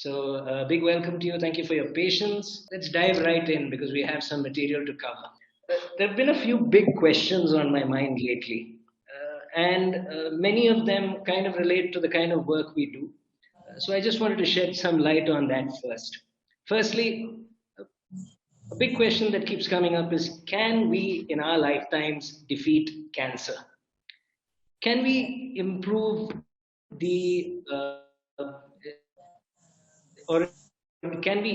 Big welcome to you. Thank you for your patience. Let's dive right in because we have some material to cover. There have been a few big questions on my mind lately, and many of them kind of relate to the kind of work we do. So I just wanted to shed some light on that first. Firstly, a big question that keeps coming up is, can we in our lifetimes defeat cancer? Can we improve the or can we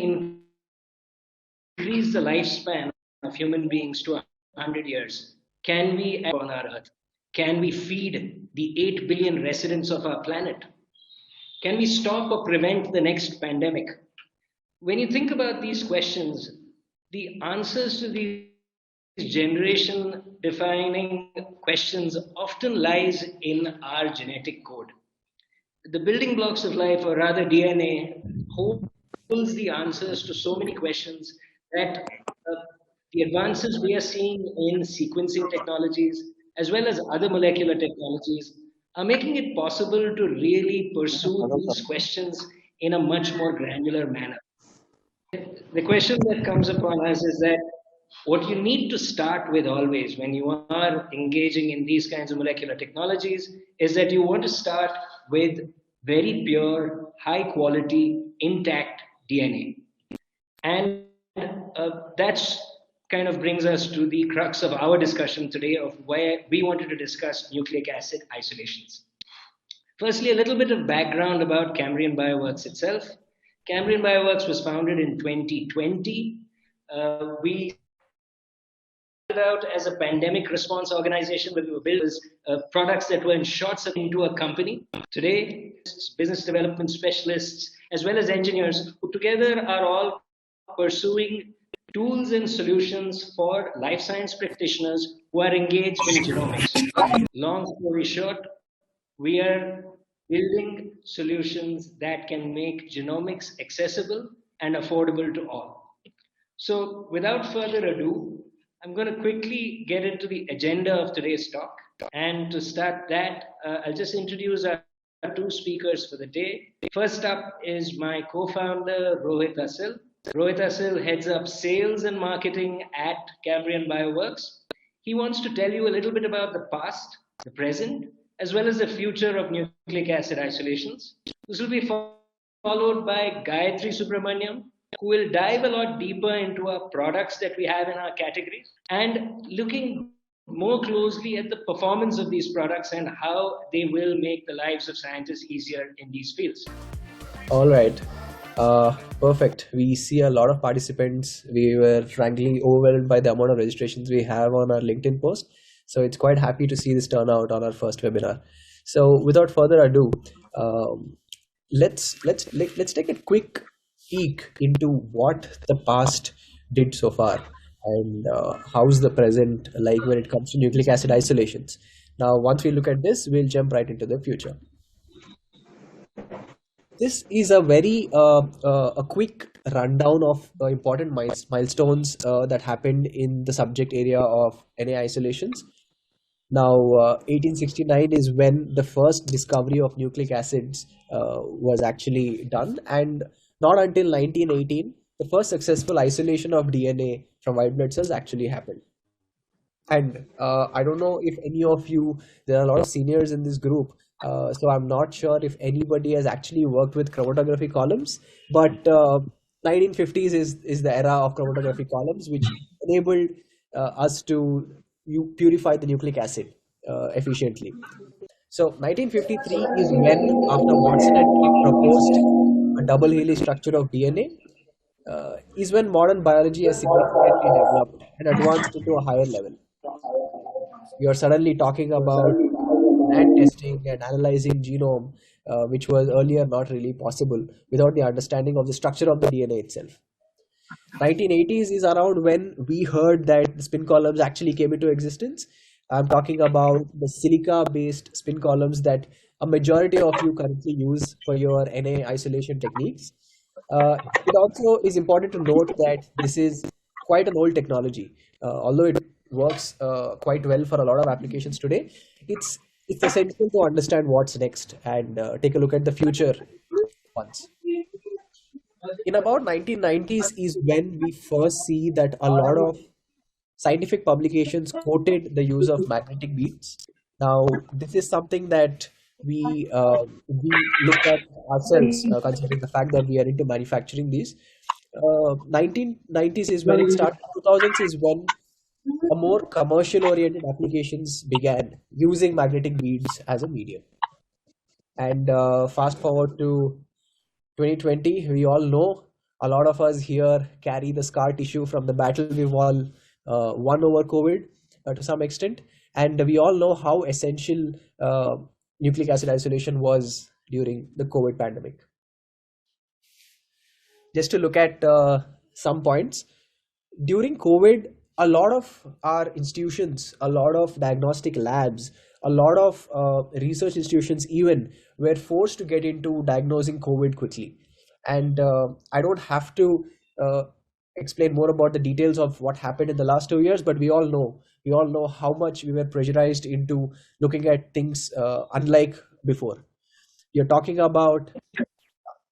increase the lifespan of human beings to 100 years? Can we on our earth? Can we feed the 8 billion residents of our planet? Can we stop or prevent the next pandemic? When you think about these questions, the answers to these generation defining questions often lies in our genetic code. The building blocks of life, or rather DNA, holds the answers to so many questions that the advances we are seeing in sequencing technologies, as well as other molecular technologies, are making it possible to really pursue these questions in a much more granular manner. The question that comes upon us is that what you need to start with always when you are engaging in these kinds of molecular technologies is that you want to start with very pure, high quality, intact DNA. And that's kind of brings us to the crux of our discussion today of where we wanted to discuss nucleic acid isolations. Firstly, a little bit of background about Cambrian Bioworks itself. Cambrian Bioworks was founded in 2020. We started out as a pandemic response organization where we were building products that were in short supply into a company. Today, business development specialists as well as engineers who together are all pursuing tools and solutions for life science practitioners who are engaged in genomics. Long story short, we are building solutions that can make genomics accessible and affordable to all. So, without further ado, I'm going to quickly get into the agenda of today's talk. And to start that, I'll just introduce our two speakers for the day. First up is my co founder, Rohit Asil. Rohit Asil heads up sales and marketing at Cambrian Bioworks. He wants to tell you a little bit about the past, the present, as well as the future of nucleic acid isolations. This will be followed by Gayatri Subramaniam, who will dive a lot deeper into our products that we have in our categories and looking more closely at the performance of these products and how they will make the lives of scientists easier in these fields. All right. Perfect. We see a lot of participants. We were frankly overwhelmed by the amount of registrations we have on our LinkedIn post. So it's quite happy to see this turnout on our first webinar. So without further ado, let's take a quick peek into what the past did so far and how's the present like when it comes to nucleic acid isolations. Now, once we look at this, we'll jump right into the future. This is a very a quick rundown of important milestones that happened in the subject area of Na isolations. Now, 1869 is when the first discovery of nucleic acids was actually done, and not until 1918 the first successful isolation of DNA from white blood cells actually happened. And I don't know if any of you, there are a lot of seniors in this group, so I'm not sure if anybody has actually worked with chromatography columns, but 1950s is the era of chromatography columns, which enabled us to purify the nucleic acid efficiently. So 1953 is when, after Watson and Crick proposed a double helix structure of DNA, is when modern biology has significantly developed and advanced into a higher level. You're suddenly talking about NAT testing and analyzing genome, which was earlier not really possible without the understanding of the structure of the DNA itself. 1980s is around when we heard that the spin columns actually came into existence. I'm talking about the silica-based spin columns that a majority of you currently use for your Na isolation techniques. It also is important to note that this is quite an old technology. Although it works quite well for a lot of applications today, it's essential to understand what's next and take a look at the future ones. In about 1990s is when we first see that a lot of scientific publications quoted the use of magnetic beads. Now, this is something that we looked at ourselves, considering the fact that we are into manufacturing these. 1990s is when it started. 2000s is when a more commercial oriented applications began using magnetic beads as a medium. And fast forward to 2020, we all know a lot of us here carry the scar tissue from the battle we've all won over COVID to some extent. And we all know how essential nucleic acid isolation was during the COVID pandemic. Just to look at some points, during COVID, a lot of our institutions, a lot of diagnostic labs, a lot of research institutions even were forced to get into diagnosing COVID quickly. And I don't have to uh, explain more about the details of what happened in the last 2 years, but we all know how much we were pressurized into looking at things unlike before. You're talking about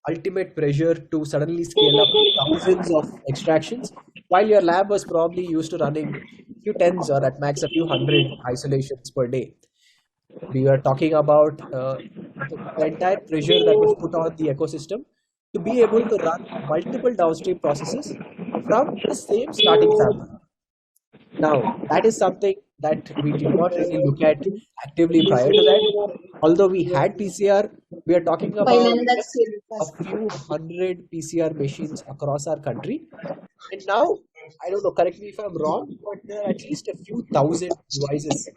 ultimate pressure to suddenly scale up thousands of extractions, while your lab was probably used to running a few tens or at max a few hundred isolations per day. We were talking about the entire pressure that was put on the ecosystem to be able to run multiple downstream processes from the same starting sample. Now, that is something that we did not really look at actively prior to that. Although we had PCR, we are talking about just a few hundred PCR machines across our country. And now, I don't know, correct me if I'm wrong, but there are at least a few thousand devices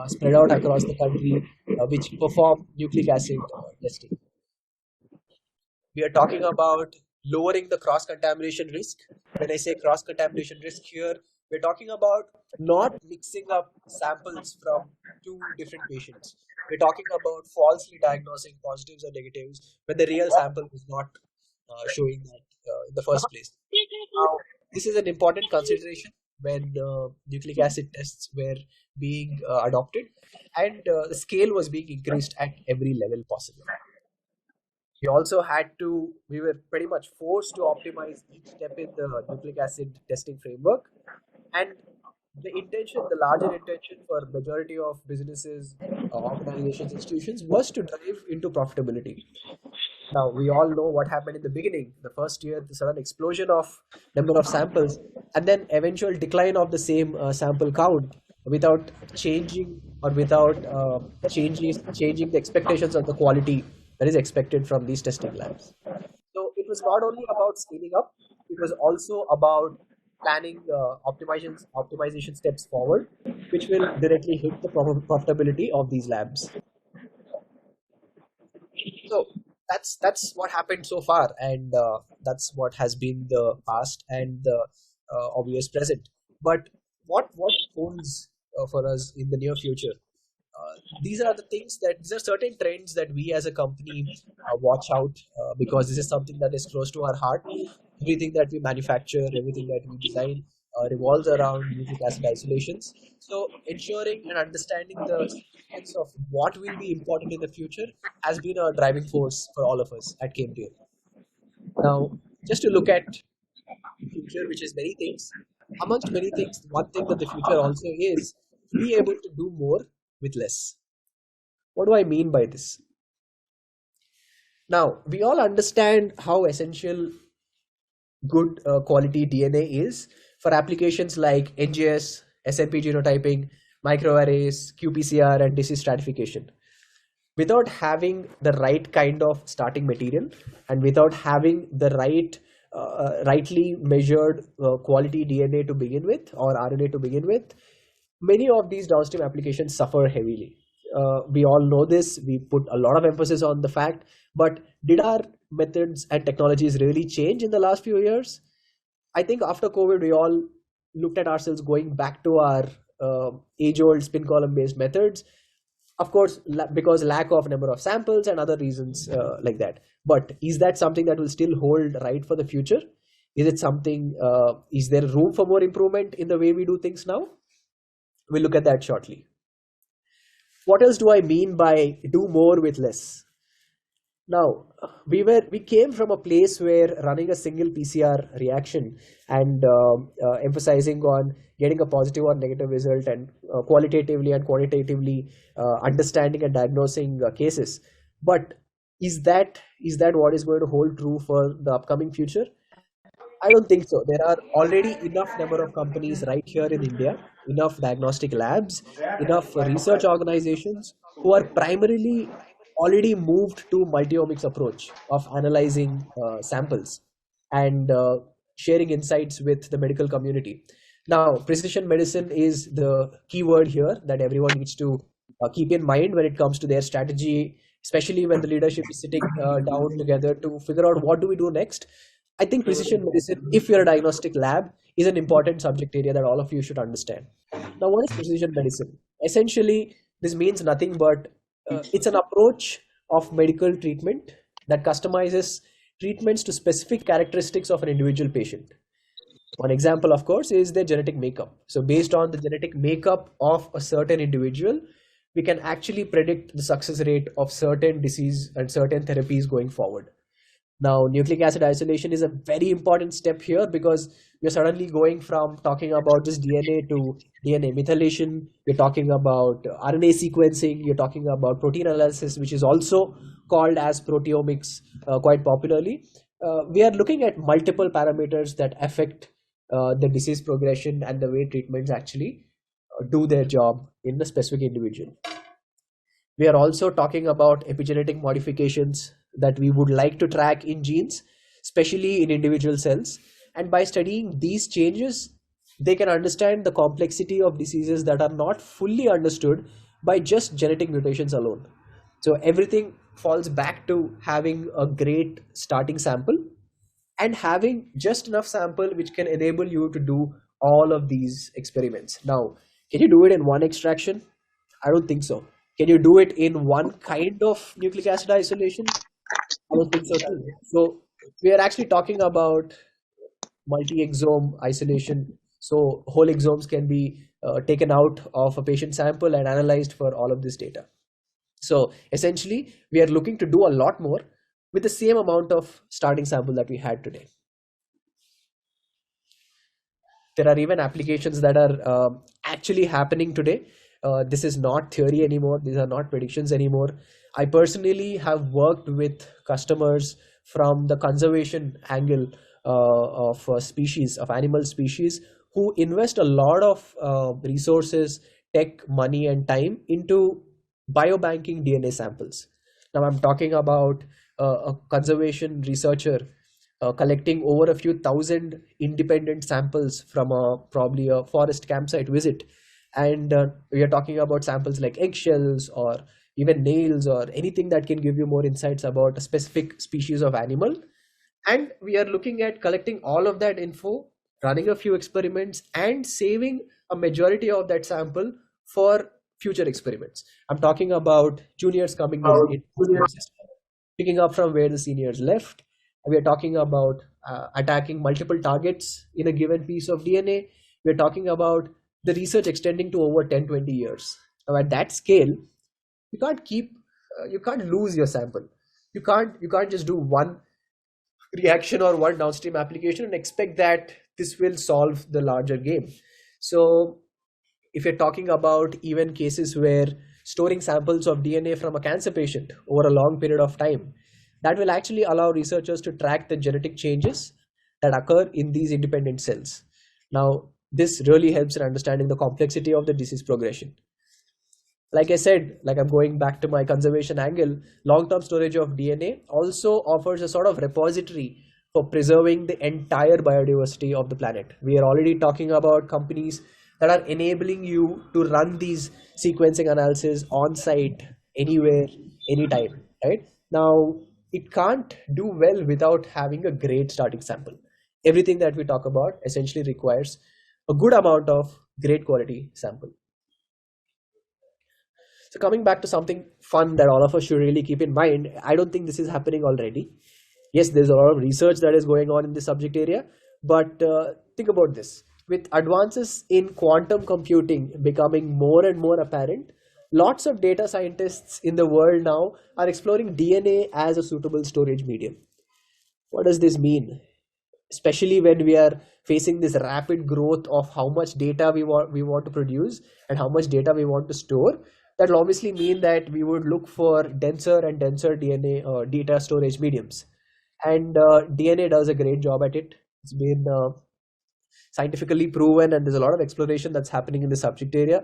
spread out across the country which perform nucleic acid testing. We are talking about lowering the cross contamination risk. When I say cross contamination risk here, we're talking about not mixing up samples from two different patients. We're talking about falsely diagnosing positives or negatives when the real sample is not showing that in the first place. Now, this is an important consideration when nucleic acid tests were being adopted, and the scale was being increased at every level possible. We were pretty much forced to optimize each step in the nucleic acid testing framework. And the larger intention for majority of businesses, organizations, institutions was to drive into profitability. Now, we all know what happened in the beginning, the first year, the sudden explosion of number of samples, and then eventual decline of the same sample count without changing or without changing the expectations of the quality that is expected from these testing labs. So it was not only about scaling up, it was also about planning optimization steps forward, which will directly hit the profitability of these labs. So that's what happened so far, and that's what has been the past and the obvious present. But what holds for us in the near future? These are certain trends that we as a company watch out, because this is something that is close to our heart. Everything that we manufacture, everything that we design revolves around nucleic acid isolations. So ensuring and understanding the significance of what will be important in the future has been a driving force for all of us at Cambrian. Now, just to look at the future, which is many things, amongst many things, one thing that the future also is to be able to do more with less. What do I mean by this? Now, we all understand how essential good quality DNA is for applications like NGS, SNP genotyping, microarrays, qPCR, and disease stratification. Without having the right kind of starting material and without having the rightly measured quality DNA to begin with or RNA to begin with, many of these downstream applications suffer heavily. We all know this. We put a lot of emphasis on the fact, but did our methods and technologies really change in the last few years? I think after COVID, we all looked at ourselves going back to our age-old spin column based methods. Of course, because lack of number of samples and other reasons like that. But is that something that will still hold right for the future? Is it something? Is there room for more improvement in the way we do things now? We'll look at that shortly. What else do I mean by do more with less? Now, we came from a place where running a single PCR reaction and emphasizing on getting a positive or negative result, and qualitatively and quantitatively understanding and diagnosing cases. But is that what is going to hold true for the upcoming future? I don't think so. There are already enough number of companies right here in India, enough diagnostic labs, enough research organizations who are primarily already moved to multiomics approach of analyzing samples and sharing insights with the medical community. Now, precision medicine is the key word here that everyone needs to keep in mind when it comes to their strategy, especially when the leadership is sitting down together to figure out what do we do next. I think precision medicine, if you're a diagnostic lab, is an important subject area that all of you should understand. Now, what is precision medicine? Essentially, this means nothing but it's an approach of medical treatment that customizes treatments to specific characteristics of an individual patient. One example, of course, is their genetic makeup. So, based on the genetic makeup of a certain individual, we can actually predict the success rate of certain disease and certain therapies going forward. Now, nucleic acid isolation is a very important step here because we're suddenly going from talking about just DNA to DNA methylation. We're talking about RNA sequencing. You're talking about protein analysis, which is also called as proteomics quite popularly. We are looking at multiple parameters that affect the disease progression and the way treatments actually do their job in a specific individual. We are also talking about epigenetic modifications that we would like to track in genes, especially in individual cells. And by studying these changes, they can understand the complexity of diseases that are not fully understood by just genetic mutations alone. So everything falls back to having a great starting sample and having just enough sample which can enable you to do all of these experiments. Now, can you do it in one extraction? I don't think so. Can you do it in one kind of nucleic acid isolation? I don't think so too. So we are actually talking about multi-exome isolation. So whole exomes can be taken out of a patient sample and analyzed for all of this data. So essentially, we are looking to do a lot more with the same amount of starting sample that we had today. There are even applications that are actually happening today. This is not theory anymore. These are not predictions anymore. I personally have worked with customers from the conservation angle of species, of animal species, who invest a lot of resources, tech, money, and time into biobanking DNA samples. Now, I'm talking about a conservation researcher collecting over a few thousand independent samples from probably a forest campsite visit. And we are talking about samples like eggshells or even nails or anything that can give you more insights about a specific species of animal. And we are looking at collecting all of that info, running a few experiments, and saving a majority of that sample for future experiments. I'm talking about juniors coming in the system, picking up from where the seniors left. We are talking about attacking multiple targets in a given piece of DNA. We're talking about the research extending to over 10, 20 years. Now, at that scale, you can't lose your sample. You can't just do one reaction or one downstream application and expect that this will solve the larger game. So if you're talking about even cases where storing samples of DNA from a cancer patient over a long period of time, that will actually allow researchers to track the genetic changes that occur in these independent cells. Now, this really helps in understanding the complexity of the disease progression. Like I said, like I'm going back to my conservation angle, long-term storage of DNA also offers a sort of repository for preserving the entire biodiversity of the planet. We are already talking about companies that are enabling you to run these sequencing analysis on site, anywhere, anytime, right? Now, it can't do well without having a great starting sample. Everything that we talk about essentially requires a good amount of great quality sample. So coming back to something fun that all of us should really keep in mind, I don't think this is happening already. Yes, there's a lot of research that is going on in this subject area, but think about this. With advances in quantum computing becoming more and more apparent, Lots of data scientists in the world now are exploring DNA as a suitable storage medium. What does this mean? Especially when we are facing this rapid growth of how much data we want to produce and how much data we want to store, that will obviously mean that we would look for denser and denser DNA data storage mediums. And DNA does a great job at it. It's been scientifically proven, and there's a lot of exploration that's happening in the subject area.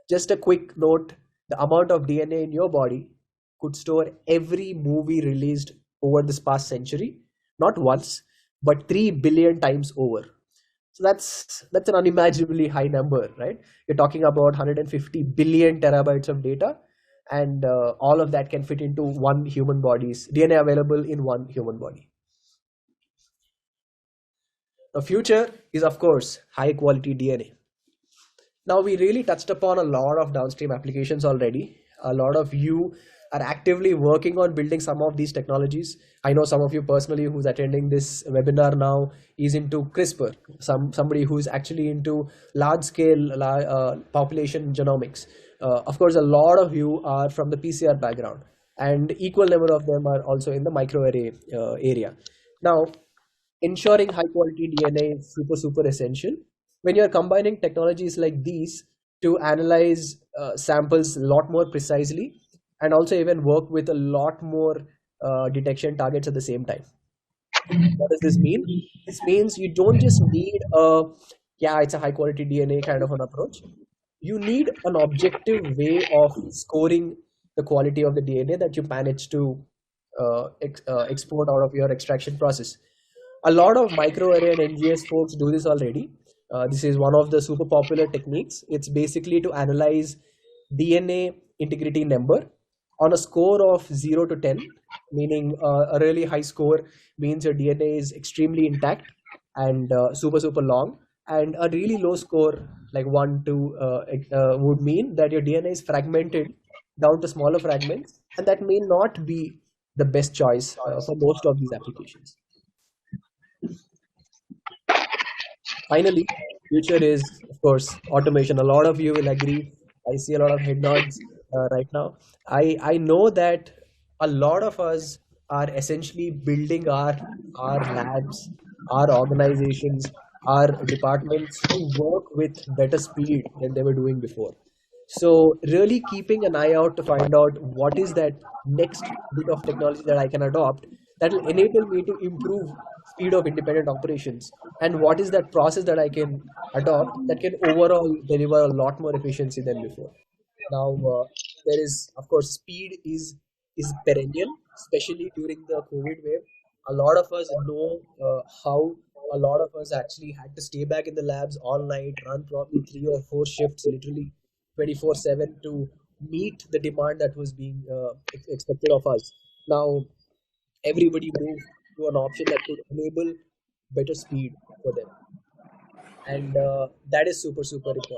Just a quick note: the amount of DNA in your body could store every movie released over this past century, not once, but 3 billion times over. So that's an unimaginably high number, right? You're talking about 150 billion terabytes of data, and all of that can fit into one human body's DNA available in one human body. The future is, of course, high quality DNA. Now, we really touched upon a lot of downstream applications already. A lot of you are actively working on building some of these technologies. I know some of you personally who's attending this webinar now is into CRISPR, somebody who's actually into large scale population genomics. Of course, a lot of you are from the PCR background, and equal number of them are also in the microarray area. Now, ensuring high quality DNA is super essential when you're combining technologies like these to analyze samples a lot more precisely, and also even work with a lot more detection targets at the same time. What does this mean? This means you don't just need yeah, it's a high quality DNA kind of an approach. You need an objective way of scoring the quality of the DNA that you manage to export out of your extraction process. A lot of microarray and NGS folks do this already. This is one of the super popular techniques. It's basically to analyze DNA integrity number on a score of 0 to 10, meaning a really high score means your DNA is extremely intact and super long, and a really low score like 1 2 would mean that your DNA is fragmented down to smaller fragments, and that may not be the best choice for most of these applications. Finally, future is, of course, automation. A lot of you will agree. I see a lot of head nods right now. I know that a lot of us are essentially building our labs, our organizations, our departments to work with better speed than they were doing before. So really keeping an eye out to find out what is that next bit of technology that I can adopt that will enable me to improve speed of independent operations, and what is that process that I can adopt that can overall deliver a lot more efficiency than before. Now, there is, of course, speed is perennial, especially during the COVID wave. A lot of us know how a lot of us actually had to stay back in the labs all night, run probably 3 or 4 shifts, literally 24/7 to meet the demand that was being expected of us. Now, everybody moved to an option that could enable better speed for them, and that is super important.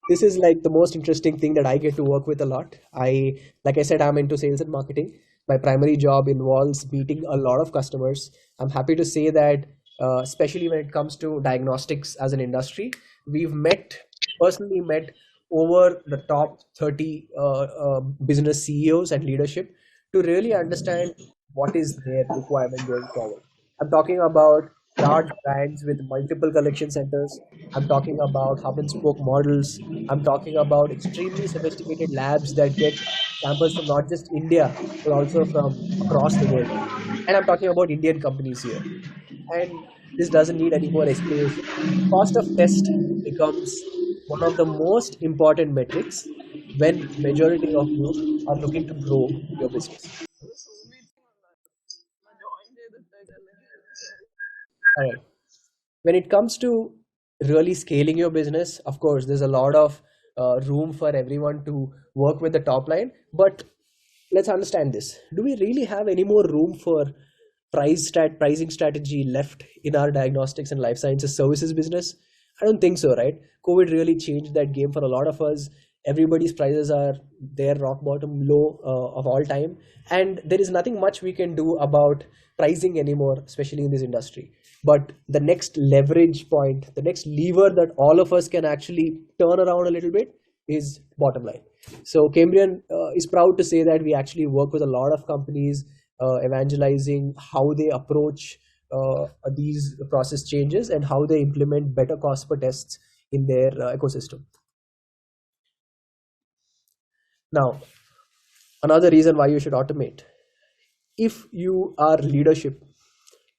This is like the most interesting thing that I get to work with a lot. Like I said, I'm into sales and marketing. My primary job involves meeting a lot of customers. I'm happy to say that, especially when it comes to diagnostics as an industry, we've personally met over the top 30 business CEOs and leadership to really understand what is their requirement going forward. I'm talking about large brands with multiple collection centers. I'm talking about hub and spoke models. I'm talking about extremely sophisticated labs that get samples from not just India, but also from across the world. And I'm talking about Indian companies here. And this doesn't need any more explanation. Cost of test becomes one of the most important metrics when majority of you are looking to grow your business. All right. When it comes to really scaling your business, of course, there's a lot of room for everyone to work with the top line. But let's understand this. Do we really have any more room for pricing strategy left in our diagnostics and life sciences services business? I don't think so, right? COVID really changed that game for a lot of us. Everybody's prices are their rock bottom low of all time, and there is nothing much we can do about pricing anymore, especially in this industry. But the next leverage point, the next lever that all of us can actually turn around a little bit is bottom line. So Cambrian is proud to say that we actually work with a lot of companies evangelizing how they approach these process changes and how they implement better cost per tests in their ecosystem. Now, another reason why you should automate: if you are leadership,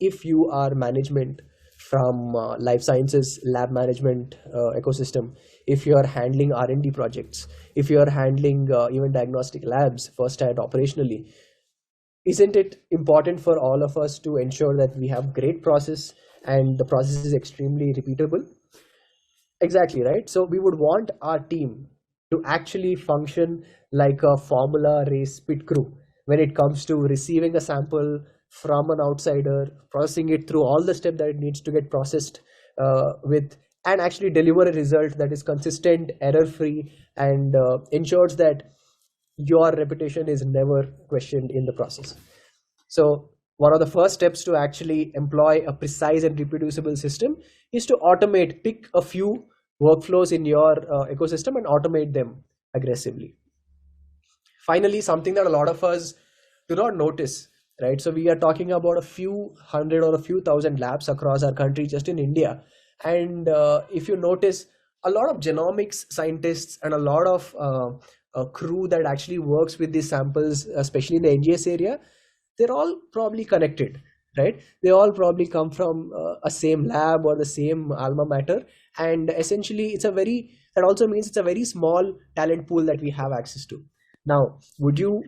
if you are management from life sciences lab management ecosystem, if you are handling R&D projects, if you are handling even diagnostic labs first hand operationally, isn't it important for all of us to ensure that we have great process and the process is extremely repeatable? Exactly, right? So we would want our team to actually function like a Formula race pit crew when it comes to receiving a sample from an outsider, processing it through all the steps that it needs to get processed with, and actually deliver a result that is consistent, error-free, and ensures that your reputation is never questioned in the process. So one of the first steps to actually employ a precise and reproducible system is to automate, pick a few workflows in your ecosystem and automate them aggressively. Finally, something that a lot of us do not notice, right? So we are talking about a few hundred or a few thousand labs across our country just in India. And if you notice, a lot of genomics scientists and a lot of a crew that actually works with these samples, especially in the NGS area, they're all probably connected, right? They all probably come from a same lab or the same alma mater, and essentially that also means it's a very small talent pool that we have access to. Now, would you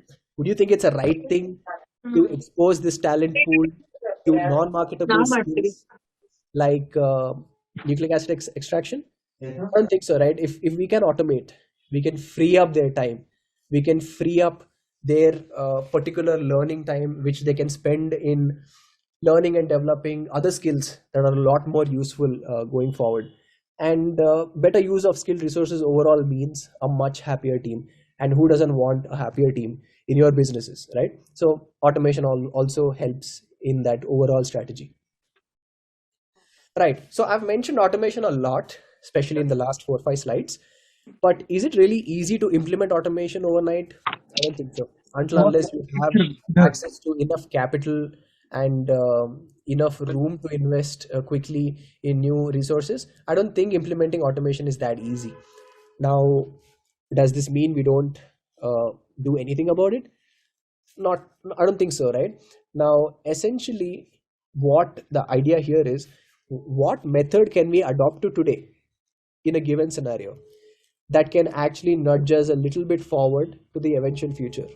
think it's a right thing to expose this talent pool to non-marketable skills like nucleic acid extraction? I don't think so, right? If we can automate, we can free up their time, we can free up their particular learning time, which they can spend in learning and developing other skills that are a lot more useful going forward. And better use of skilled resources overall means a much happier team. And who doesn't want a happier team in your businesses, right? So automation also helps in that overall strategy. Right. So I've mentioned automation a lot, especially in the last 4 or 5 slides. But is it really easy to implement automation overnight? I don't think so. Until unless you have access to enough capital and enough room to invest quickly in new resources, I don't think implementing automation is that easy. Now, does this mean we don't do anything about it? Not, I don't think so, right? Now, essentially, what the idea here is, what method can we adopt to today in a given scenario that can actually nudge us a little bit forward to the eventual future?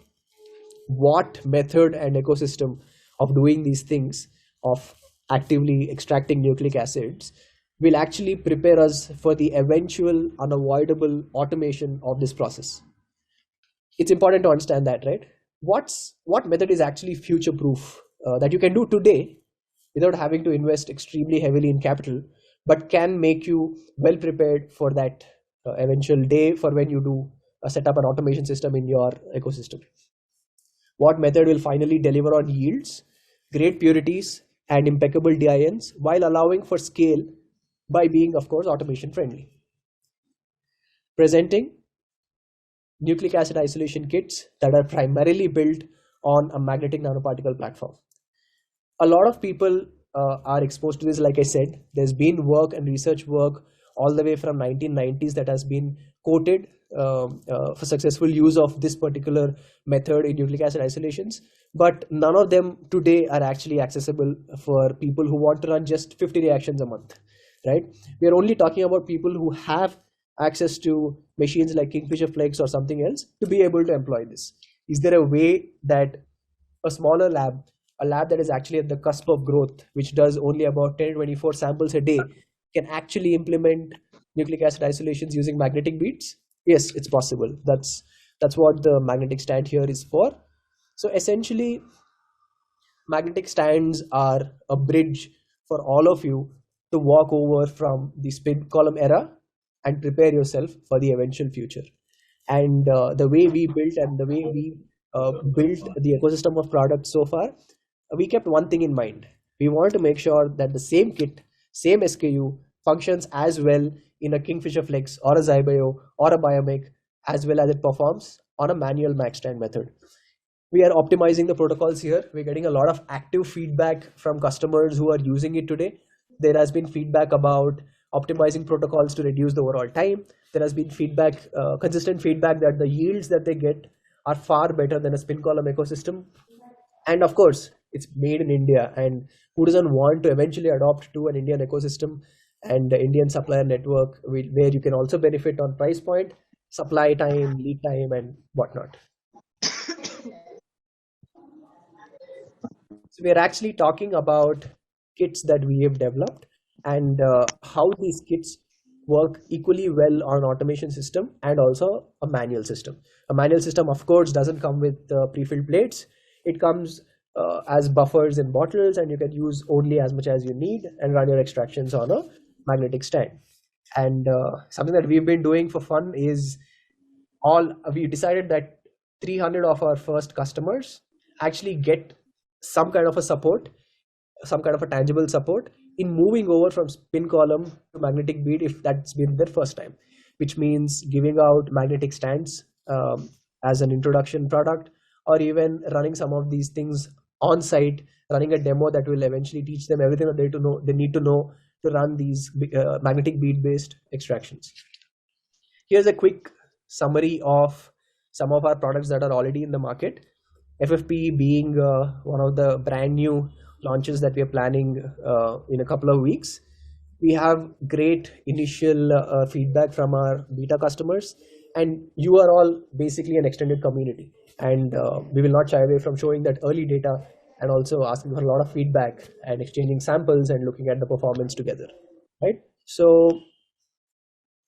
What method and ecosystem of doing these things, of actively extracting nucleic acids, will actually prepare us for the eventual unavoidable automation of this process? It's important to understand that, right? What method is actually future proof that you can do today without having to invest extremely heavily in capital, but can make you well prepared for that eventual day for when you do set up an automation system in your ecosystem? What method will finally deliver on yields, great purities, and impeccable DINs while allowing for scale by being, of course, automation friendly? Presenting nucleic acid isolation kits that are primarily built on a magnetic nanoparticle platform. A lot of people are exposed to this. Like I said, there's been work and research work all the way from 1990s that has been quoted for successful use of this particular method in nucleic acid isolations, but none of them today are actually accessible for people who want to run just 50 reactions a month, right? We are only talking about people who have access to machines like Kingfisher Flex or something else to be able to employ this. Is there a way that a smaller lab, a lab that is actually at the cusp of growth, which does only about 10 to 24 samples a day, can actually implement nucleic acid isolations using magnetic beads? Yes, it's possible. That's what the magnetic stand here is for. So essentially, magnetic stands are a bridge for all of you to walk over from the spin column era and prepare yourself for the eventual future. And the way we built and the way we built the ecosystem of products so far, we kept one thing in mind. We want to make sure that the same kit, same SKU functions as well in a Kingfisher Flex or a Zybio or a Biomec as well as it performs on a manual max stand method. We are optimizing the protocols here. We're getting a lot of active feedback from customers who are using it today. There has been feedback about optimizing protocols to reduce the overall time. There has been feedback, consistent feedback that the yields that they get are far better than a spin column ecosystem. And of course, it's made in India. And who doesn't want to eventually adopt to an Indian ecosystem and the Indian supplier network, where you can also benefit on price point, supply time, lead time, and whatnot. So we are actually talking about kits that we have developed and how these kits work equally well on an automation system and also a manual system. A manual system, of course, doesn't come with pre-filled plates. It comes as buffers in bottles, and you can use only as much as you need and run your extractions on a magnetic stand. And something that we've been doing for fun is we decided that 300 of our first customers actually get some kind of a support, some kind of a tangible support in moving over from spin column to magnetic bead if that's been their first time, which means giving out magnetic stands as an introduction product, or even running some of these things on site, running a demo that will eventually teach them everything that they need to know to run these magnetic bead based extractions. Here's a quick summary of some of our products that are already in the market. FFPE being one of the brand new launches that we are planning in a couple of weeks. We have great initial feedback from our beta customers, and you are all basically an extended community. And we will not shy away from showing that early data and also asking for a lot of feedback and exchanging samples and looking at the performance together, right? So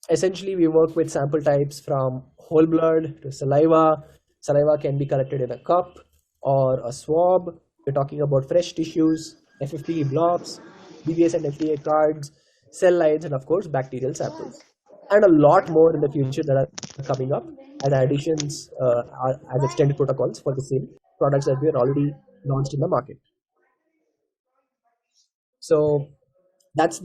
essentially, we work with sample types from whole blood to saliva. Saliva can be collected in a cup or a swab. We're talking about fresh tissues, FFPE blocks, BBS and FDA cards, cell lines, and of course, bacterial samples. And a lot more in the future that are coming up as additions, as extended protocols for the same products that we are already launched in the market. So that's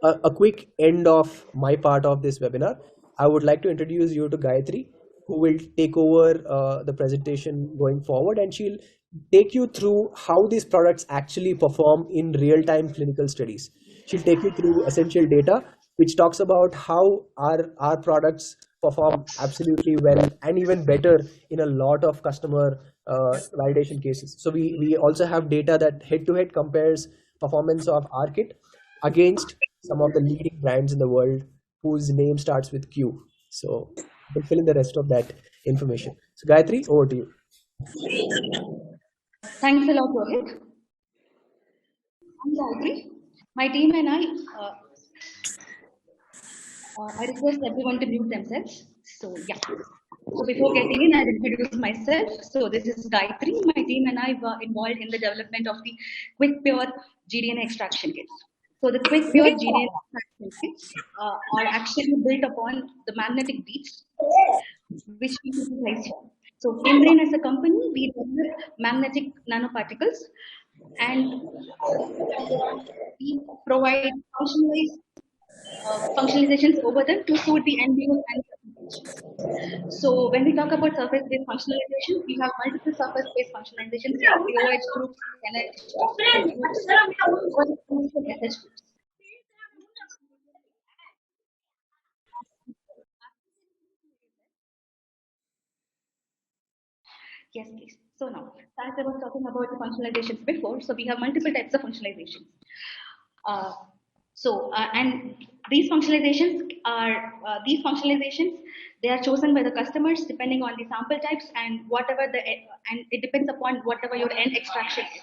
a quick end of my part of this webinar. I would like to introduce you to Gayatri, who will take over the presentation going forward, and she'll take you through how these products actually perform in real-time clinical studies. She'll take you through essential data, which talks about how our products perform absolutely well and even better in a lot of customer validation cases. So we also have data that head-to-head compares performance of our kit against some of the leading brands in the world whose name starts with Q. So we'll fill in the rest of that information. So Gayatri, over to you. Thanks a lot, Rohit. I'm Gayatri. My team and I request everyone to mute themselves. So yeah. So before getting in, I'll introduce myself. So this is Gayatri. My team and I were involved in the development of the Quick Pure GDNA extraction kits. So the Quick Pure GDNA extraction kits are actually built upon the magnetic beads, which we utilize here. So Cambrian as a company, we develop magnetic nanoparticles, and we provide functionalizations over them to suit the end user and applications. So when we talk about surface-based functionalization, we have multiple surface-based functionalizations like POH groups, NH groups, OH groups, and SH groups. Yes, please. So now, as I was talking about the functionalizations before, so we have multiple types of functionalizations. Uh, and these functionalizations, they are chosen by the customers depending on the sample types and and it depends upon whatever your end extraction is.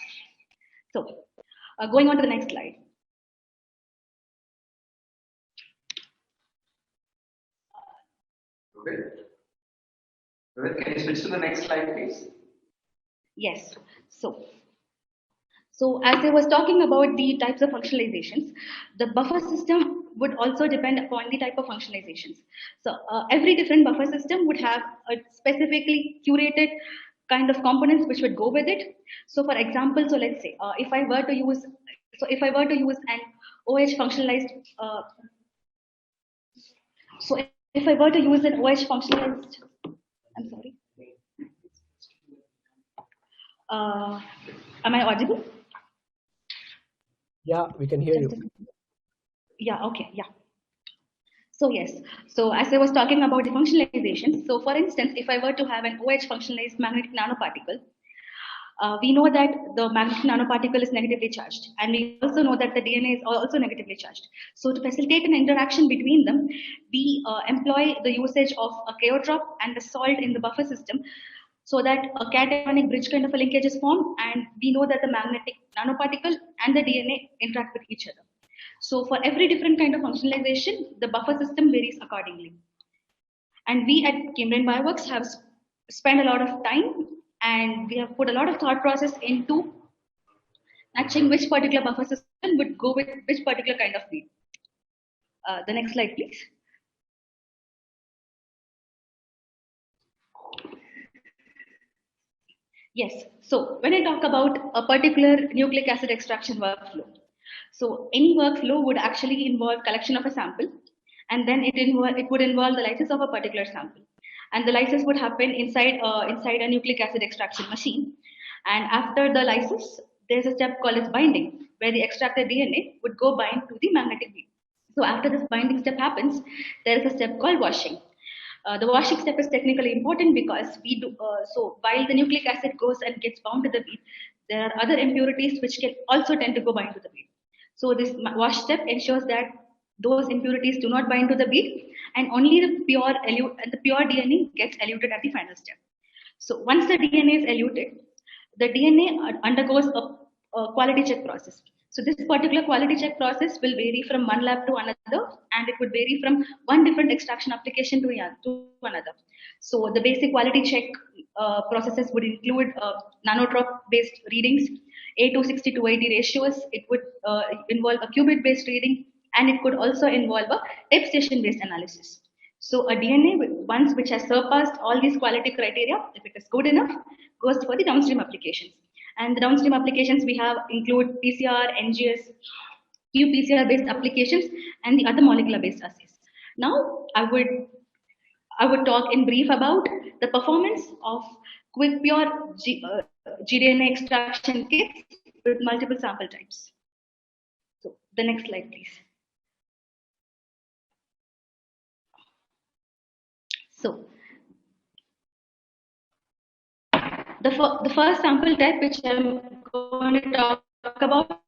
So going on to the next slide. Rohit, can you switch to the next slide, please? Yes. So as I was talking about the types of functionalizations, the buffer system would also depend upon the type of functionalizations. So every different buffer system would have a specifically curated kind of components which would go with it. So for example, so let's say if I were to use an OH functionalized so if I were to use an OH functionalized, I'm sorry. Am I audible? Yeah, we can hear you. Yeah, okay, yeah. So yes, so as I was talking about the functionalization, so for instance, if I were to have an OH functionalized magnetic nanoparticle, we know that the magnetic nanoparticle is negatively charged, and we also know that the DNA is also negatively charged. So to facilitate an interaction between them, we employ the usage of a chaotrop and the salt in the buffer system, so that a cationic bridge kind of a linkage is formed, and we know that the magnetic nanoparticle and the DNA interact with each other. So for every different kind of functionalization, the buffer system varies accordingly. And we at Cambrian Bioworks have spent a lot of time, and we have put a lot of thought process into matching which particular buffer system would go with which particular kind of feed. The next slide, please. Yes, so when I talk about a particular nucleic acid extraction workflow, so any workflow would actually involve collection of a sample, and then it would involve the lysis of a particular sample. And the lysis would happen inside a nucleic acid extraction machine. And after the lysis, there's a step called as binding, where the extracted DNA would go bind to the magnetic bead. So after this binding step happens, there is a step called washing. The washing step is technically important because we do so while the nucleic acid goes and gets bound to the bead, there are other impurities which can also tend to go bind to the bead. So this wash step ensures that those impurities do not bind to the bead, and only the pure DNA gets eluted at the final step. So once the DNA is eluted, the DNA undergoes a quality check process. So this particular quality check process will vary from one lab to another, and it would vary from one different extraction application to another. So the basic quality check processes would include nanodrop-based readings, A260 to 80 ratios. It would involve a qubit-based reading, and it could also involve a tape station-based analysis. So a DNA once which has surpassed all these quality criteria, if it is good enough, goes for the downstream applications. And the downstream applications we have include PCR, NGS, qPCR based applications, and the other molecular based assays. Now I would talk in brief about the performance of quick pure gDNA extraction kits with multiple sample types. So the next slide, please. So the first sample type which I'm going to talk about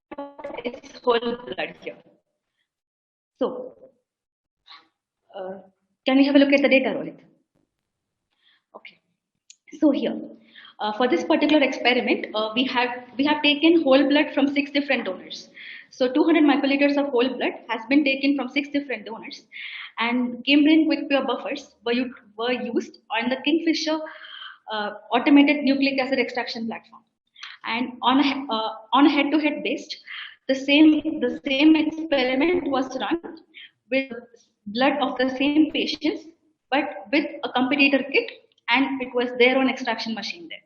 is whole blood here. So can we have a look at the data, Rohit? Okay. So here, for this particular experiment, we have taken whole blood from 6 different donors. So 200 microliters of whole blood has been taken from 6 different donors, and Cambrian quick pure buffers were used on the Kingfisher automated nucleic acid extraction platform. And on a head-to-head based, the same experiment was run with blood of the same patients, but with a competitor kit, and it was their own extraction machine there.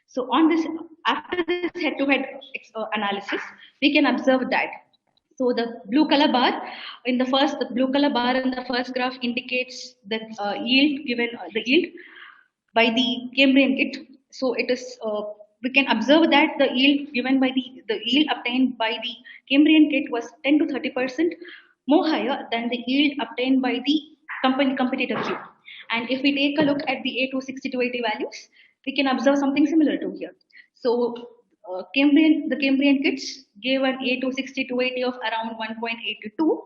So on this, after this head-to-head analysis, we can observe that. So the blue color bar in the first graph indicates the yield by the Cambrian kit. So it is we can observe that the yield given by the yield obtained by the Cambrian kit was 10 to 30% more higher than the yield obtained by the competitor kit. And if we take a look at the A260 to 80 values, we can observe something similar to here. So the Cambrian kits gave an A260 to 80 of around 1.82,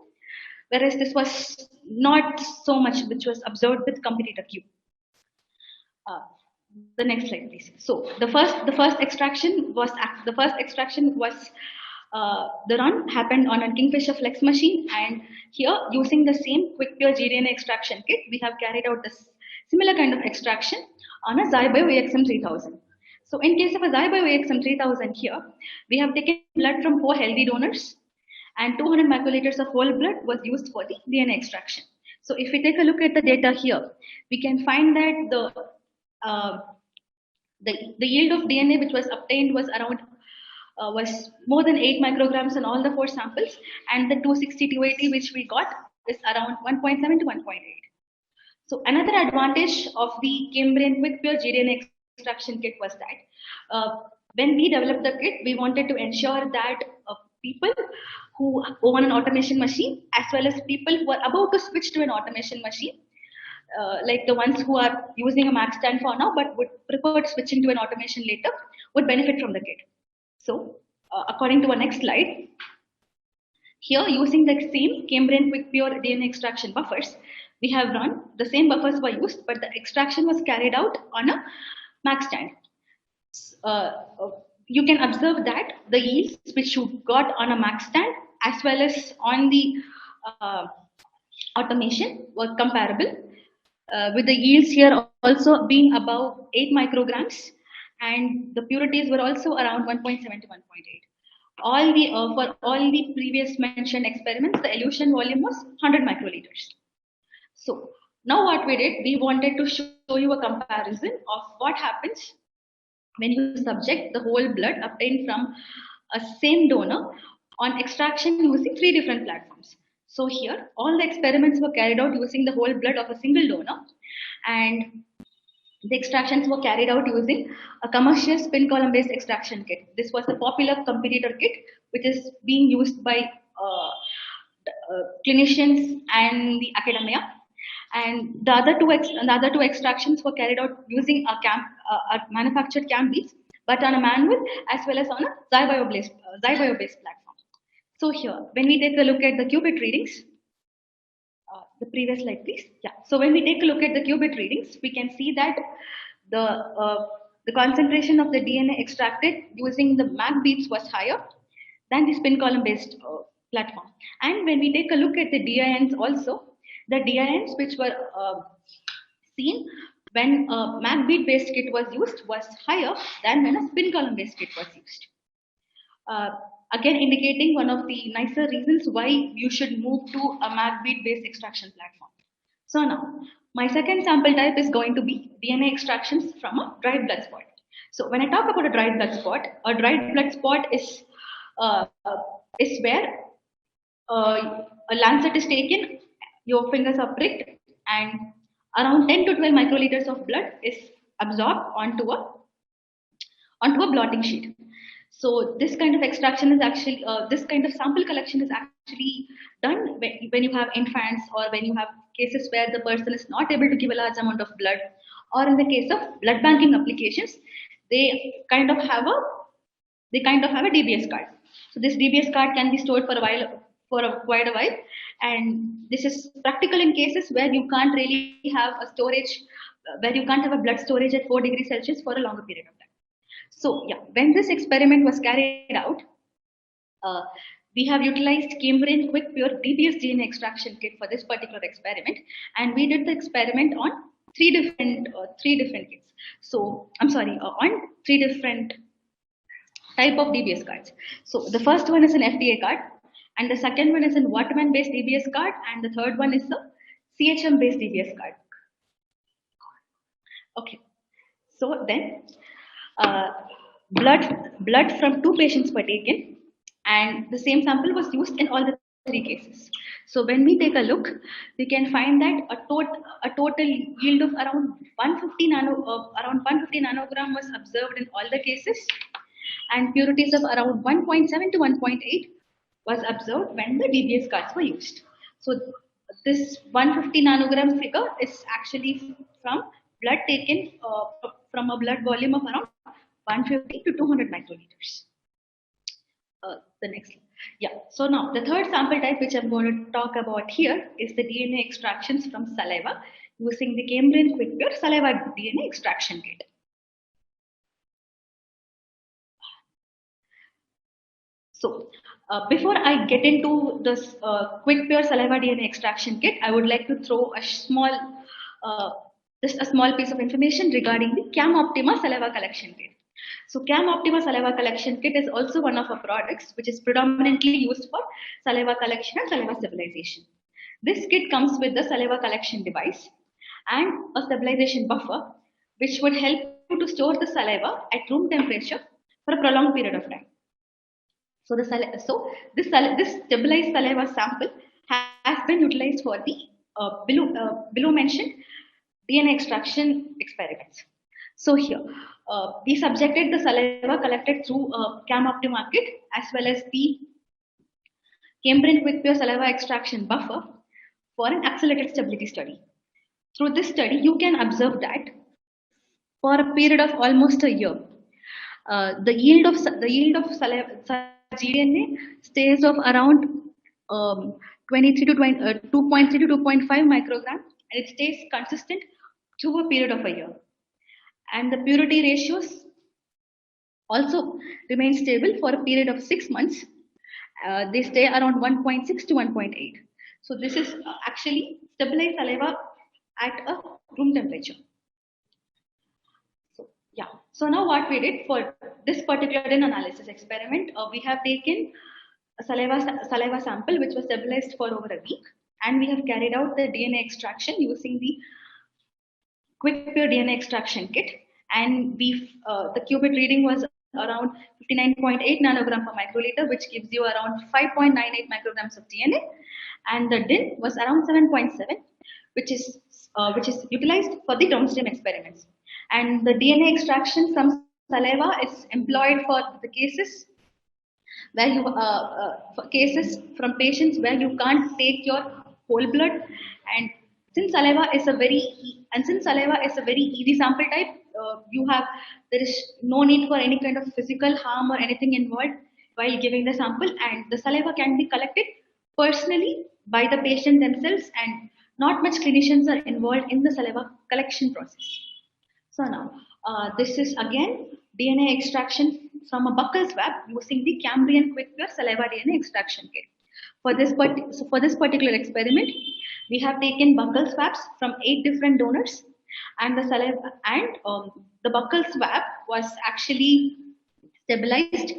whereas this was not so much which was observed with competitor Q. The next slide, please. So the first extraction was the run happened on a Kingfisher Flex machine, and here using the same quick pure gDNA extraction kit, we have carried out this similar kind of extraction on a Zybio AXM 3000. So in case of a Zybio AXM 3000 here, we have taken blood from 4 healthy donors, and 200 microliters of whole blood was used for the DNA extraction. So if we take a look at the data here, we can find that uh, the yield of DNA which was obtained was around was more than 8 micrograms in all the 4 samples, and the 260 280 which we got is around 1.7 to 1.8. So another advantage of the Cambrian Quick Pure GDNA extraction kit was that when we developed the kit, we wanted to ensure that people who own an automation machine, as well as people who are about to switch to an automation machine, like the ones who are using a Mac stand for now but would prefer switching to an automation later, would benefit from the kit. So, according to our next slide, here using the same Cambrian Quick Pure DNA extraction buffers, we have run the same buffers were used, but the extraction was carried out on a Mac stand. You can observe that the yields which you got on a Mac stand as well as on the automation were comparable, with the yields here also being above 8 micrograms, and the purities were also around 1.7 to 1.8. All the for all the previous mentioned experiments, the elution volume was 100 microliters. So now what we did, we wanted to show you a comparison of what happens when you subject the whole blood obtained from a same donor on extraction using 3 different platforms. So here, all the experiments were carried out using the whole blood of a single donor, and the extractions were carried out using a commercial spin column based extraction kit. This was a popular competitor kit which is being used by clinicians and the academia. And the other two extractions were carried out using a manufactured cam beads, but on a manual as well as on a Zybio-based platform. So here, when we take a look at the qubit readings, the previous slide, please. Yeah. So when we take a look at the qubit readings, we can see that the concentration of the DNA extracted using the MAC beads was higher than the spin column based platform. And when we take a look at the DINs also, the DINs which were seen when a MAC bead based kit was used was higher than when a spin column based kit was used. Again indicating one of the nicer reasons why you should move to a MAC bead based extraction platform. So now, my second sample type is going to be DNA extractions from a dried blood spot. So when I talk about a dried blood spot is where a lancet is taken, your fingers are pricked, and around 10 to 12 microliters of blood is absorbed onto a blotting sheet. So this kind of extraction is actually, this kind of sample collection is actually done when you have infants, or when you have cases where the person is not able to give a large amount of blood, or in the case of blood banking applications, they kind of have a DBS card. So this DBS card can be stored for quite a while, and this is practical in cases where you can't really have a storage, where you can't have a blood storage at 4 degrees Celsius for a longer period of time. So yeah, when this experiment was carried out, we have utilized Cambrian Quick Pure DBS DNA extraction kit for this particular experiment, and we did the experiment on three different kits. So I'm sorry, on 3 different type of DBS cards. So the first one is an FDA card, and the second one is an Waterman based DBS card, and the third one is a CHM based DBS card. Okay, so then blood from 2 patients were taken, and the same sample was used in all the 3 cases. So when we take a look, we can find that a total yield of around 150 nanogram was observed in all the cases, and purities of around 1.7 to 1.8 was observed when the DBS cards were used. So this 150 nanogram figure is actually from blood taken from a blood volume of around 150 to 200 microliters. The next, yeah. So now the third sample type which I'm going to talk about here is the DNA extractions from saliva using the Cambrian Quick Pure Saliva DNA Extraction Kit. So before I get into this Quick Pure Saliva DNA Extraction Kit, I would like to throw a small, just a small piece of information regarding the CAM Optima Saliva Collection Kit. So Cam Optima saliva collection kit is also one of our products which is predominantly used for saliva collection and saliva stabilization. This kit comes with the saliva collection device and a stabilization buffer which would help you to store the saliva at room temperature for a prolonged period of time. So, this stabilized saliva sample has been utilized for the below mentioned DNA extraction experiments. So here, we subjected the saliva collected through CAM Optima kit as well as the Cambrian quick pure saliva extraction buffer for an accelerated stability study. Through this study, you can observe that for a period of almost a year, the yield of saliva GDNA stays of around 23 to 2.3 to 2.5 microgram, and it stays consistent through a period of a year. And the purity ratios also remain stable for a period of 6 months. They stay around 1.6 to 1.8. So this is actually stabilized saliva at a room temperature. So yeah. So now what we did for this particular DNA analysis experiment, we have taken a saliva sample which was stabilized for over a week, and we have carried out the DNA extraction using the quick pure DNA extraction kit, and the qubit reading was around 59.8 nanogram per microliter, which gives you around 5.98 micrograms of DNA, and the DIN was around 7.7, which is utilized for the downstream experiments. And the DNA extraction from saliva is employed for the cases where you for cases from patients where you can't take your whole blood, and since saliva is a very easy sample type, there is no need for any kind of physical harm or anything involved while giving the sample, and the saliva can be collected personally by the patient themselves, and not much clinicians are involved in the saliva collection process. So now, this is again DNA extraction from a buccal swab using the Cambrian quick pure saliva DNA extraction kit. For this particular experiment, we have taken buccal swabs from 8 different donors, and the buccal swab was actually stabilized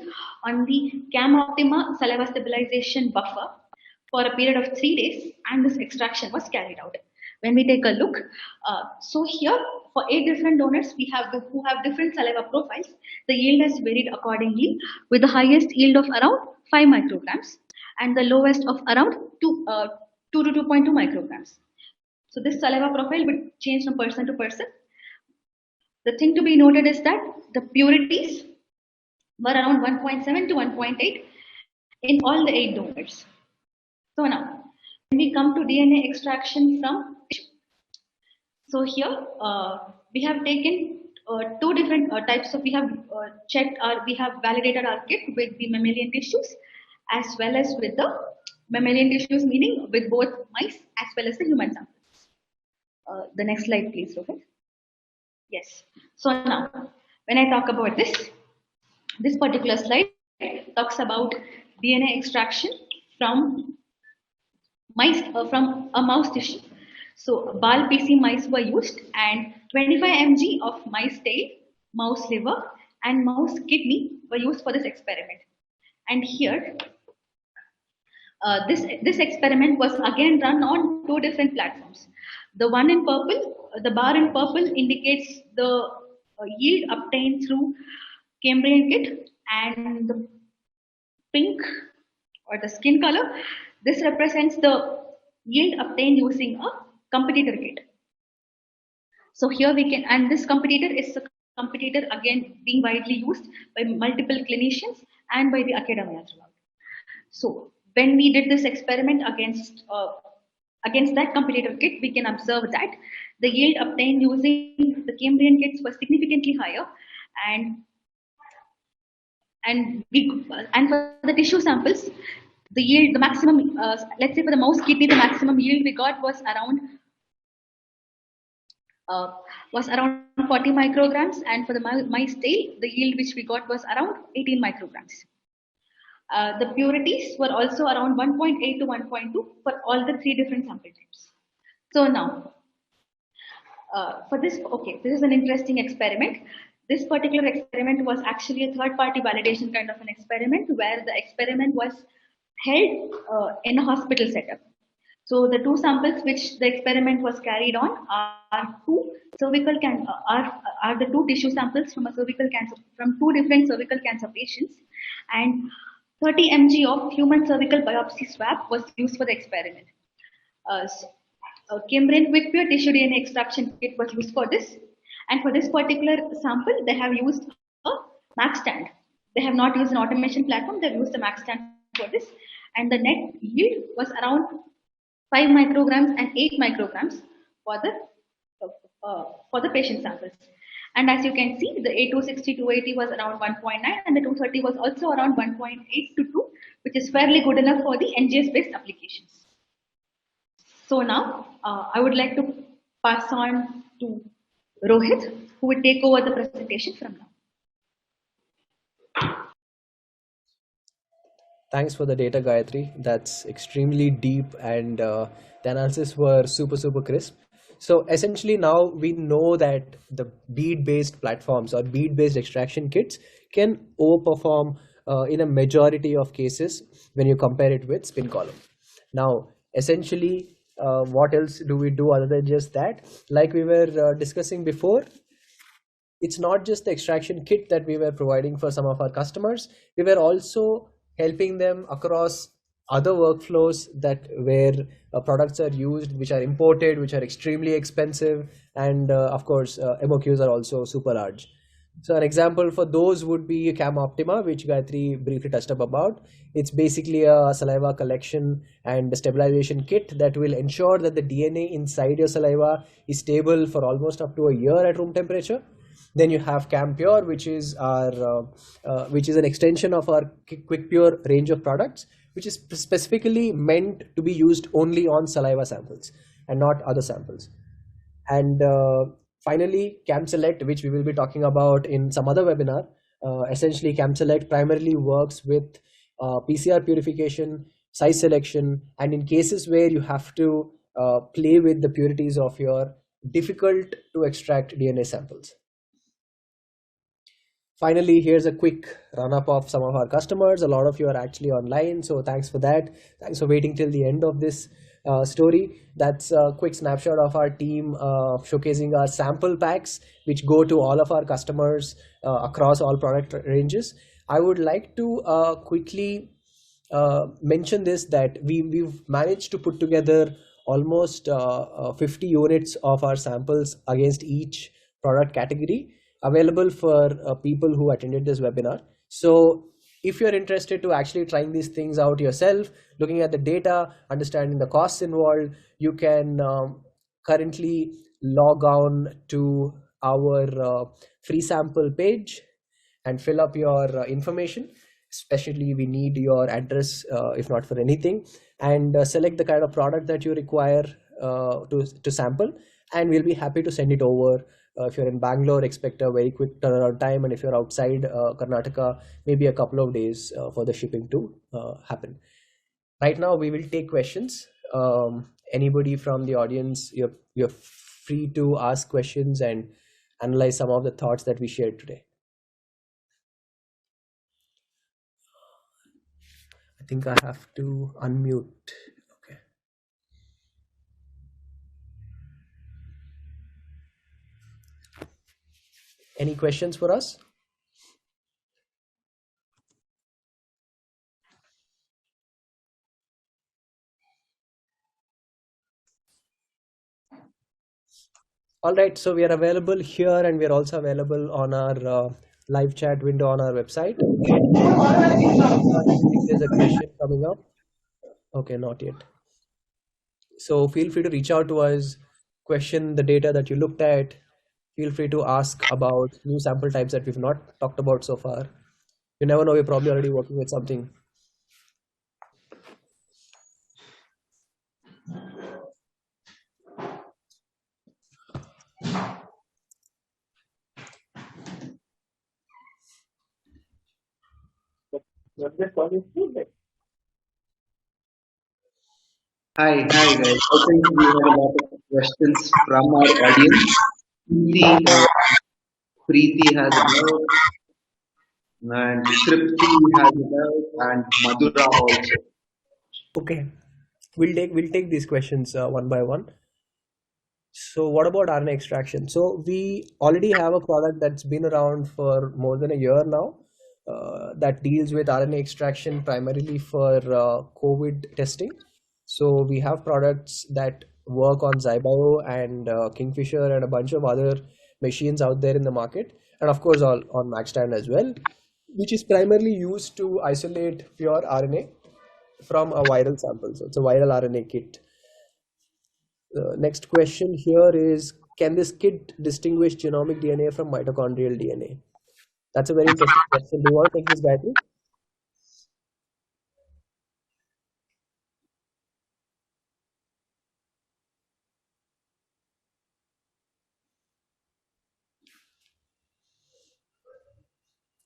on the Cam Optima saliva stabilization buffer for a period of 3 days, and this extraction was carried out. When we take a look, so here for 8 different donors who have different saliva profiles, the yield has varied accordingly, with the highest yield of around 5 micrograms and the lowest of around 2 to 2.2 micrograms. So this saliva profile would change from person to person. The thing to be noted is that the purities were around 1.7 to 1.8 in all the 8 donors. So now, when we come to DNA extraction from tissue, so here we have taken 2 different types of, we have validated our kit with the mammalian tissues as well as with the mammalian tissues, meaning with both mice as well as the human samples. The next slide, please, Rohit. Yes. So now, when I talk about this particular slide talks about DNA extraction from from a mouse tissue. So BAL PC mice were used, and 25 mg of mice tail, mouse liver, and mouse kidney were used for this experiment. And here, this experiment was again run on 2 different platforms. The one in purple, the bar in purple indicates the yield obtained through Cambrian kit, and the pink or the skin color, this represents the yield obtained using a competitor kit. So here we can, and this competitor is a competitor again being widely used by multiple clinicians and by the academia throughout. So when we did this experiment against that competitor kit, we can observe that the yield obtained using the Cambrian kits was significantly higher, and for the tissue samples, the yield, the maximum, let's say for the mouse kidney, the maximum yield we got was around 40 micrograms, and for the mice tail, the yield which we got was around 18 micrograms. The purities were also around 1.8 to 1.2 for all the 3 different sample types. So now, for this, okay, this is an interesting experiment. This particular experiment was actually a third party validation kind of an experiment where the experiment was held in a hospital setup. So the two samples which the experiment was carried on are are the two tissue samples from a cervical cancer from two different cervical cancer patients, and 30 mg of human cervical biopsy swab was used for the experiment. A Cambrian quick pure tissue DNA extraction kit was used for this, and for this particular sample, they have used a Mac stand. They have not used an automation platform; they've used a Mac stand for this, and the net yield was around 5 micrograms and 8 micrograms for the patient samples. And as you can see, the A260 280 was around 1.9, and the 230 was also around 1.8 to 2, which is fairly good enough for the NGS based applications. So now I would like to pass on to Rohit, who will take over the presentation from now. Thanks for the data, Gayatri. That's extremely deep, and the analysis were super crisp. So essentially now we know that the bead-based platforms or bead-based extraction kits can overperform in a majority of cases when you compare it with spin column. Now, essentially, what else do we do other than just that? Like we were discussing before, it's not just the extraction kit that we were providing for some of our customers. We were also helping them across other workflows that where products are used, which are imported, which are extremely expensive, and of course MOQs are also super large. So an example for those would be Cam Optima, which Gayatri briefly touched up about. It's basically a saliva collection and stabilization kit that will ensure that the DNA inside your saliva is stable for almost up to a year at room temperature. Then you have CamPure, which is an extension of our Quick Pure range of products, which is specifically meant to be used only on saliva samples and not other samples. And finally, CamSelect, which we will be talking about in some other webinar. Essentially, CamSelect primarily works with PCR purification, size selection, and in cases where you have to play with the purities of your difficult to extract DNA samples. Finally, here's a quick run-up of some of our customers. A lot of you are actually online, so thanks for that. Thanks for waiting till the end of this story. That's a quick snapshot of our team showcasing our sample packs, which go to all of our customers across all product ranges. I would like to quickly mention this, that we've managed to put together almost 50 units of our samples against each product category available for people who attended this webinar. So if you're interested to actually trying these things out yourself, looking at the data, understanding the costs involved, you can currently log on to our free sample page and fill up your information. Especially we need your address if not for anything, and select the kind of product that you require to sample, and we'll be happy to send it over. If you're in Bangalore, expect a very quick turnaround time, and if you're outside Karnataka, maybe a couple of days for the shipping to happen. Right now, we will take questions. Anybody from the audience, you're free to ask questions and analyze some of the thoughts that we shared today. I think I have to unmute. Okay. Any questions for us? All right, so we are available here, and we are also available on our live chat window on our website. There's a question coming up. Okay, not yet. So feel free to reach out to us, question the data that you looked at. Feel free to ask about new sample types that we've not talked about so far. You never know, we're probably already working with something. Hi guys. I think we have a lot of questions from our audience. See, Preeti has a doubt, and Tripti has a doubt, and Madhura also. Okay, we'll take these questions one by one. So what about RNA extraction? So we already have a product that's been around for more than a year now, that deals with RNA extraction primarily for COVID testing. So we have products that work on Zybio and Kingfisher and a bunch of other machines out there in the market, and of course all on MaxStand as well, which is primarily used to isolate pure RNA from a viral sample. So it's a viral RNA kit. Next question here is, can this kit distinguish genomic DNA from mitochondrial DNA? That's a very interesting question. Do you want to take this, Gayatri?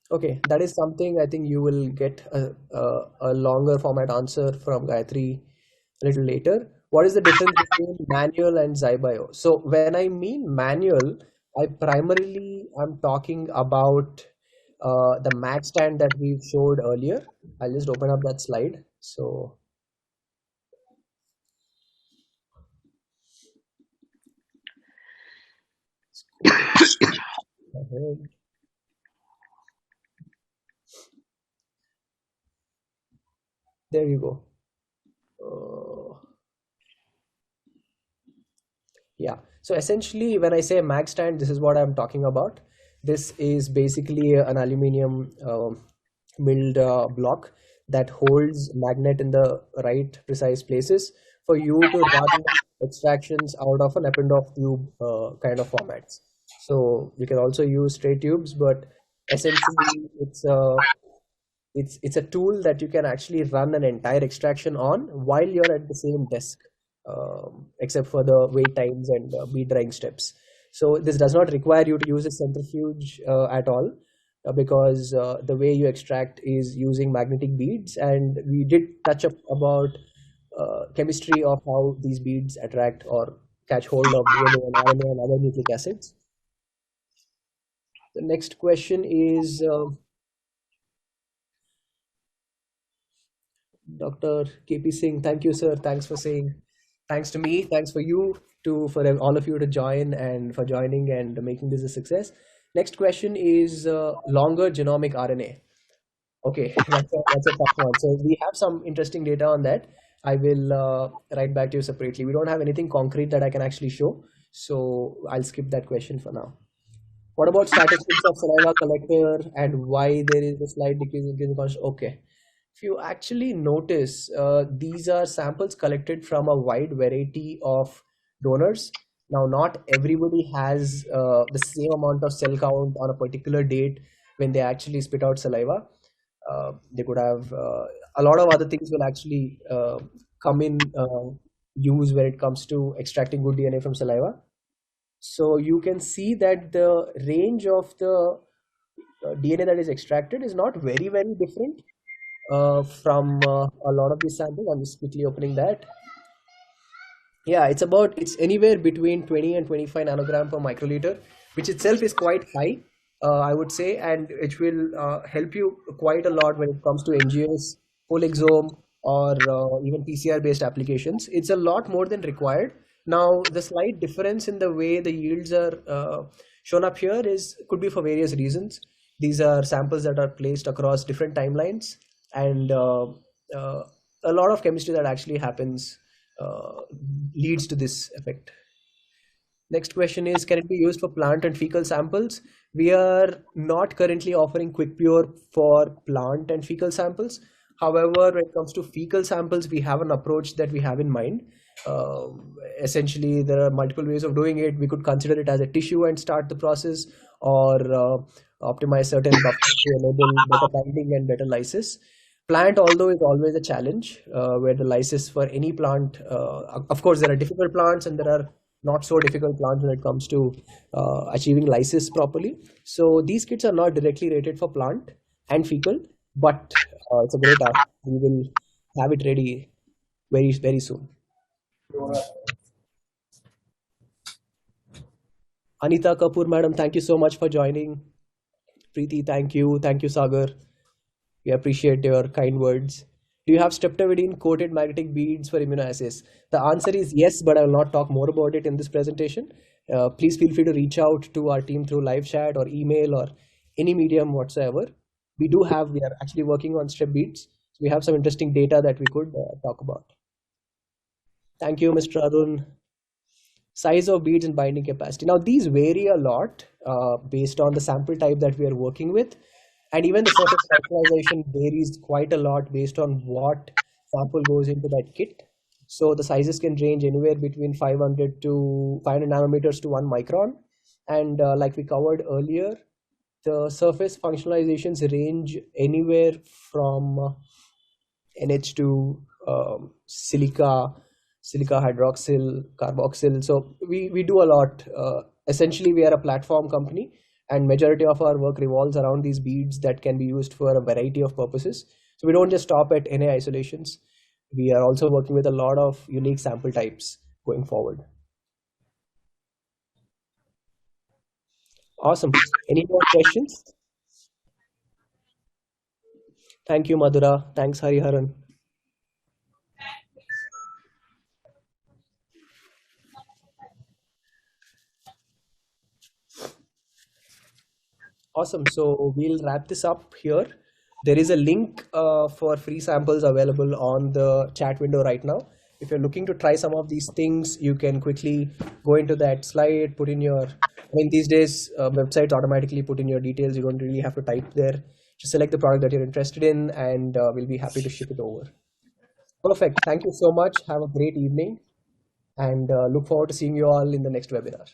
Okay, that is something I think you will get a longer format answer from Gayatri a little later. What is the difference between manual and Zybio? So when I mean manual, I primarily am talking about the mag stand that we showed earlier. I'll just open up that slide. So ahead. There you go. Uh, yeah. So essentially, when I say mag stand, this is what I'm talking about. This is basically an aluminium milled block that holds magnet in the right precise places for you to run extractions out of an Eppendorf tube kind of formats. So you can also use straight tubes, but essentially it's a tool that you can actually run an entire extraction on while you're at the same desk, except for the wait times and bead drying steps. So this does not require you to use a centrifuge at all, because the way you extract is using magnetic beads, and we did touch up about chemistry of how these beads attract or catch hold of DNA and RNA and other nucleic acids. The next question is, Dr. KP Singh, thank you, sir. Thanks for saying, thanks to me, thanks for you, to for all of you to join and for joining and making this a success. Next question is longer genomic RNA. Okay, that's a tough one. So we have some interesting data on that. I will write back to you separately. We don't have anything concrete that I can actually show, so I'll skip that question for now. What about statistics of saliva collector and why there is a slight decrease in given concentration? Okay. If you actually notice, these are samples collected from a wide variety of donors. Now, not everybody has the same amount of cell count on a particular date when they actually spit out saliva. They could have a lot of other things will actually come in use when it comes to extracting good DNA from saliva. So you can see that the range of the DNA that is extracted is not very, very different from a lot of these samples. I'm just quickly opening that. Yeah, it's anywhere between 20 and 25 nanogram per microliter, which itself is quite high, I would say, and it will help you quite a lot when it comes to NGS, whole exome, or even PCR based applications. It's a lot more than required. Now, the slight difference in the way the yields are shown up here could be for various reasons. These are samples that are placed across different timelines, and a lot of chemistry that actually happens leads to this effect. Next question is, can it be used for plant and fecal samples? We are not currently offering QuickPure for plant and fecal samples. However, when it comes to fecal samples, we have an approach that we have in mind. Essentially, there are multiple ways of doing it. We could consider it as a tissue and start the process, or optimize certain buffers to enable better binding and better lysis. Plant, although, is always a challenge, where the lysis for any plant, of course, there are difficult plants and there are not so difficult plants when it comes to achieving lysis properly. So these kits are not directly rated for plant and fecal, but it's a great ask. We will have it ready very, very soon. Anita Kapoor, madam, thank you so much for joining. Preeti, thank you. Thank you, Sagar. We appreciate your kind words. Do you have streptavidin coated magnetic beads for immunoassays? The answer is yes, but I will not talk more about it in this presentation. Please feel free to reach out to our team through live chat or email or any medium whatsoever. We are actually working on strep beads. We have some interesting data that we could talk about. Thank you, Mr. Arun. Size of beads and binding capacity. Now, these vary a lot based on the sample type that we are working with. And even the surface factorization varies quite a lot based on what sample goes into that kit. So the sizes can range anywhere between 500 to 500 nanometers to 1 micron. And like we covered earlier, the surface functionalizations range anywhere from NH2, silica hydroxyl, carboxyl. So we do a lot. Essentially, we are a platform company, and majority of our work revolves around these beads that can be used for a variety of purposes. So we don't just stop at Na isolations. We are also working with a lot of unique sample types going forward. Awesome. Any more questions? Thank you, Madhura. Thanks, Hariharan. Awesome. So we'll wrap this up here. There is a link for free samples available on the chat window right now. If you're looking to try some of these things, you can quickly go into that slide, put in your, I mean, these days websites automatically put in your details. You don't really have to type there. Just select the product that you're interested in, and we'll be happy to ship it over. Perfect. Thank you so much. Have a great evening, and look forward to seeing you all in the next webinar.